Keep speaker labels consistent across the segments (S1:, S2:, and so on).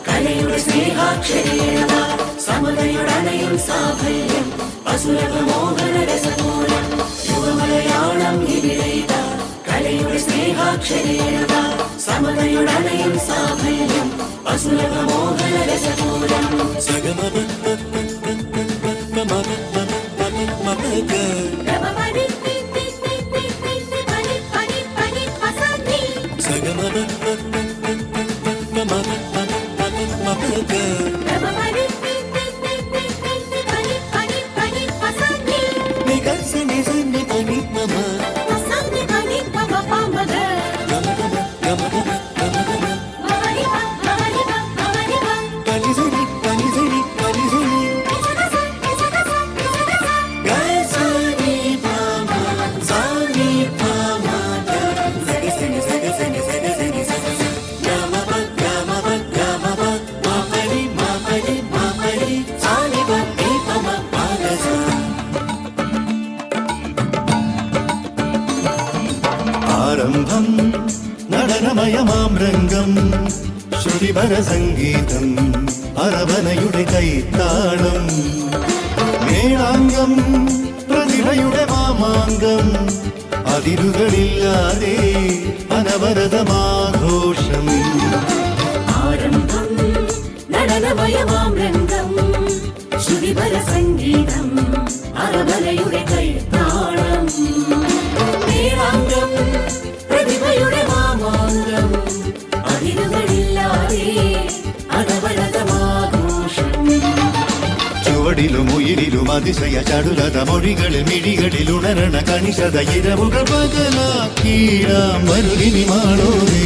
S1: കലയുടെ സ്നേഹാക്ഷരേണ സമതയുടനയും സാഫല്യം അസുലഭ മോഹന രസമൂലം യുവമലയാളം ഇവിടെയിത കലയുടെ സ്നേഹാക്ഷരേണ സമതയുടനയും സാഫല്യം അസുലഭ മോഹന രസമൂലം
S2: ആരംഭം നടനമയമാം രംഗം ശ്രുതിപര സംഗീതം അരവനയുടെ കൈത്താളം മേളാംഗം പ്രതിഭയുടെ മാമാങ്കം അതിരുകളില്ലാതെ അനവരതമാഘോഷം
S1: ആരംഭം നടനമയമാം രംഗം ശ്രുതിപര സംഗീതം അരവനയുടെ കൈത്താളം മേളാംഗം പ്രതിഭയുടെ മാമാങ്കം അതിരുകളില്ലാതെ അനവരതമാഘോഷം
S2: ചുവടിലും ഉയിരിലും അതിശയ ചടുലത മൊഴികളിൽ മിഴികളിൽ ഉണരണ കണിശത ഇരവുകൾ പകലാക്കീരാം വരുകിനി മാളോരേ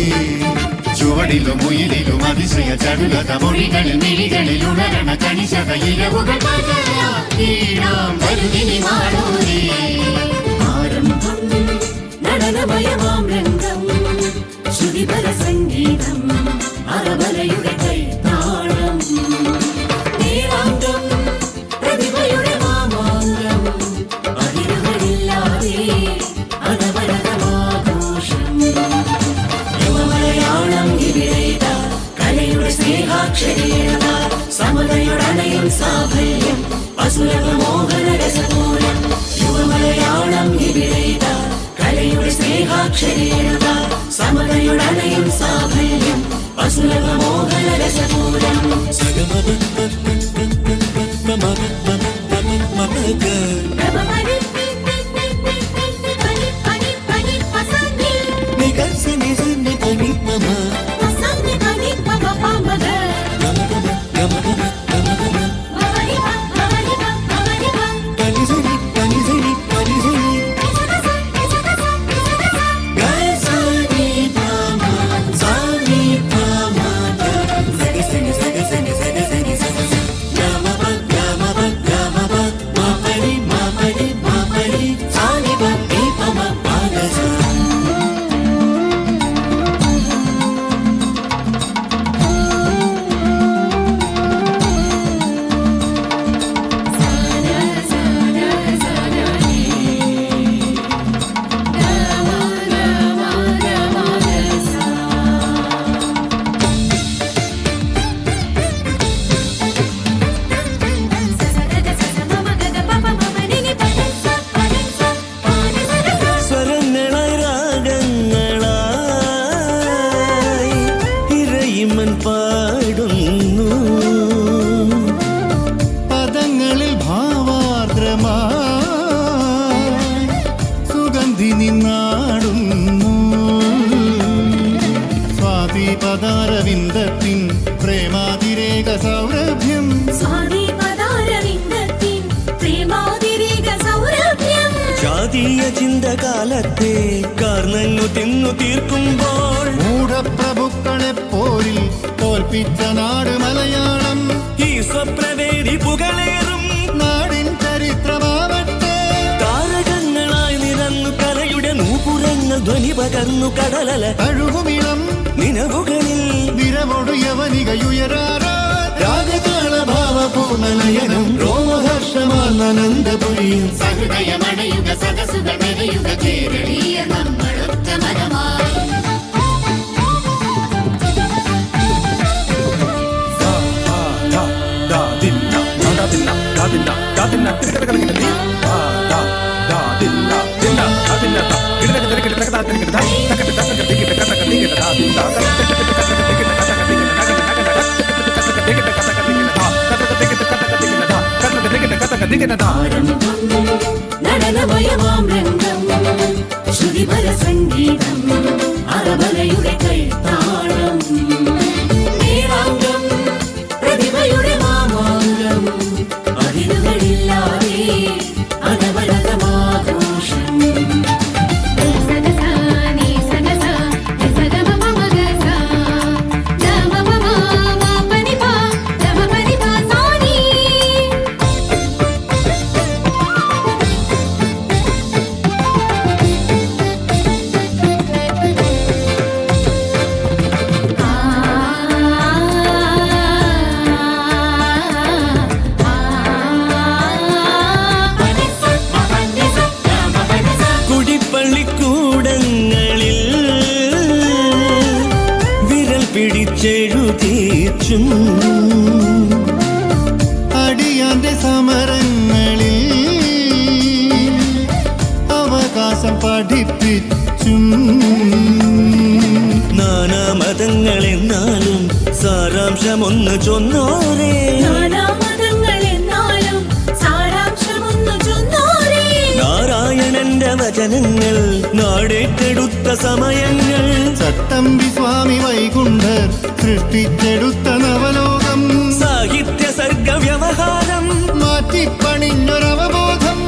S2: ചുവടിലും ഉയിരിലും അതിശയ ചടുലത മൊഴികളിൽ മിഴികളിൽ ഉണരണ കണിശത ഇരവുകൾ പകലാക്കീരാം വരുകിനി മാളോരേ
S1: ആരംഭം നടനമയമാം രംഗം ശ്രുതിപര സംഗീതം അരവനയുടെ കൈത്താളം മേളാംഗം പ്രതിഭയുടെ മാമാങ്കം അതിരുകളില്ലാതെ അനവരതമാഘോഷം യുവമലയാളം ഇവിടെയിത കലയുടെ സ്നേഹാക്ഷരേണ സമതയുടനയും സാഫല്യം അസുലഭ മോഹന രസമൂലം യുവമലയാളം ഇവിടെയിത കലയുടെ സ്നേഹാക്ഷരേണ സമതയുടനയും സാഫല്യം അസുലഭ മോഹന രസമൂലം
S2: പാടുന്നു പദങ്ങളിൽ ഭാവാർദ്രമായി സുഗന്ധി നിന്നാടുന്നു സ്വാതി പദാരവിന്ദത്തിൻ പ്രേമാതിരേക സൗരഭ്യം ജാതീയ ചിന്തകാലത്തെ കാർന്നങ്ങു തിന്നു തീർക്കുമ്പോൾ മൂഢപ്രഭുക്കളെ പോരിൽ തോൽപ്പിച്ച നാട് മലയാളം ഈ സ്വപ്നവേദി പുകളേറും നാടിൻ ചരിത്രമാവട്ടെ താരകങ്ങളായി നിരന്നു കലയുടെ ഗോപുരങ്ങൾ ധ്വനി പകർന്നു കടലല
S3: തഴുകുമിളം
S2: നിലവുകളിൽ
S3: വിരവൊടു യവനികയുയരാറാ രാഗതാള ഭാവപൂർണനയനം രോമഹർഷമാനന്ദപുരിയും
S1: സഹൃദയമണയുക സദസുകൾ മെനയുക കേരളീയ നമ്മളൊത്ത മനമായി നടനമയമാം രംഗം ശ്രുതിപര സംഗീതം അറബലയുടെ കൈത്താളം നേരാംഗം പ്രതിഭയുടെ മാമാങ്കം അതിരുകളില്ലാതെ അനവരതമാഘോഷം
S2: കുടിപ്പള്ളിക്കൂടങ്ങളിൽ വിരൽ പിടിച്ചെഴുതിച്ചും
S3: അടിയാന്റെ സമരങ്ങളിൽ അവകാശം പഠിപ്പിച്ചും
S2: നാനാമതങ്ങളെന്നാലും സാരാംശമൊന്ന് ചൊന്നോരേ നാരായണന്റെ വചനങ്ങൾ നാടേറ്റെടുത്ത സമയങ്ങൾ
S3: ചട്ടമ്പി സ്വാമി വൈകുണ്ഠർ സൃഷ്ടിച്ചെടുത്ത നവലോകം
S2: സാഹിത്യ സർഗ വ്യവഹാരം
S3: മാറ്റിപ്പണിഞ്ഞൊരവബോധം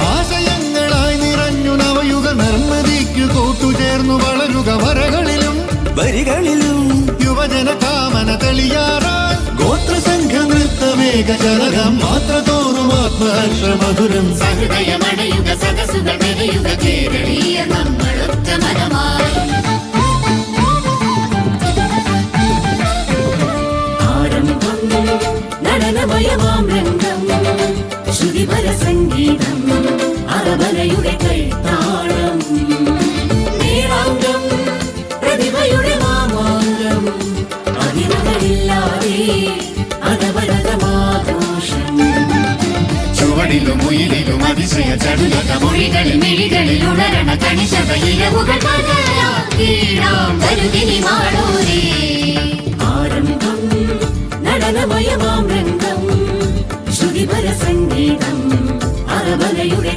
S3: ആശയങ്ങളായി നിറഞ്ഞു നവയുഗ നിർമ്മതിക്കു കൂട്ടുചേർന്നു വളരുക വരകളിലും
S2: വരികളിലും
S3: യുവജന കാമന തെളിയാറാൻ ഗോത്രസംഘ നൃത്തമേക ജനകം മാത്ര തോറും ആത്മഹർഷമധുരം
S1: സഹൃദയമണയുക സദസുകൾ മെനയുക കേരളീയ നമ്മളൊത്ത മനമായി ആരംഭം നടനമയമാം രംഗം ശ്രുതിപര സംഗീതം അറബലയുടെ കൈത്താളം നേരാംഗം പ്രതിഭയുടെ മാമാങ്കം അതിരുകളില്ലാതെ അനവരതമാഘോഷം
S3: ചുവടിലും ഉയിരിലും അതിശയ ചടുലത
S1: മൊഴികളിൽ മിഴികളിൽ ഉണരണ കണിശത ഇരവുകൾ പകലാക്കിടാം വരുതിനി മാളൂരേ ആരംഭം നടനമയമാം രംഗം ശ്രുതിപര സംഗീതം അറബലയുടെ